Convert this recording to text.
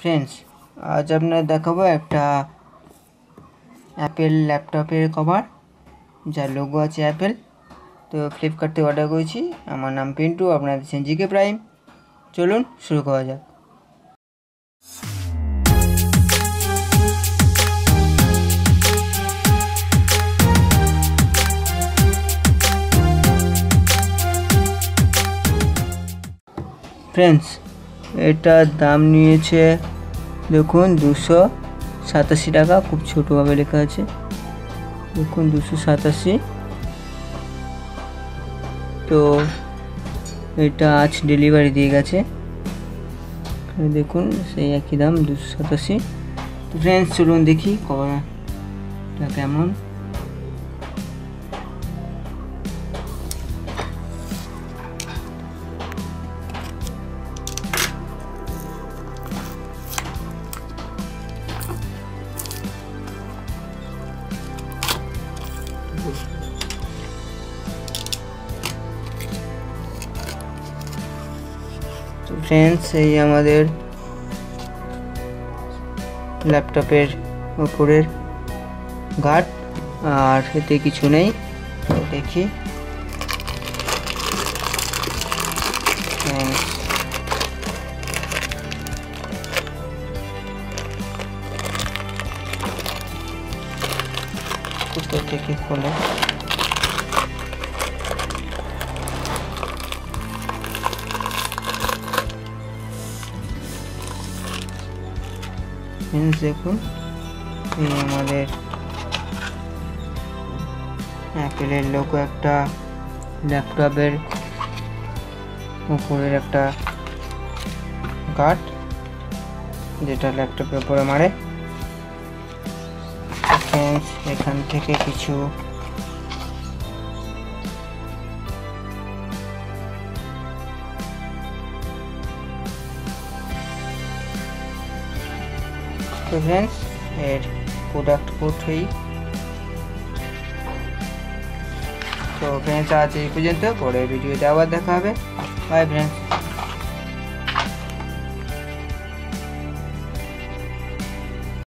Friends, আজ আপনাদের দেখাবো একটা অ্যাপেল ল্যাপটপের কভার যার লোগো আছে অ্যাপেল। তো ফ্লিপকার্ট থেকে অর্ডার করেছি। আমার নাম পিন্টু, আপনারা দেখছেন জিকে প্রাইম। চলুন শুরু করা যাক। ফ্রেন্ডস, এটার দাম নিয়েছে দেখুন 287 টাকা। খুব ছোটোভাবে লেখা আছে, দেখুন 287। তো এটা আজ ডেলিভারি দিয়ে গেছে, দেখুন সেই একই দাম 287। তো ফ্রেন্ডস চলুন দেখি কভারটা কেমন। তো ফ্রেন্ডস, এই আমাদের ল্যাপটপের উপরের গার্ড, আর এতে কিছু নেই। দেখি কোথা থেকে খোলে। দেখুন এই আমাদের অ্যাপেলের লোগো, একটা ল্যাপটপের উপরের একটা গার্ড যেটা ল্যাপটপের উপরে মারে। এখান থেকে কিছু ফ্রেন্ডস এর প্রোডাক্ট কোড হই। তো ফ্রেন্ডস আজ এই পর্যন্ত, পরে ভিডিওতে আবার দেখা হবে। By friends.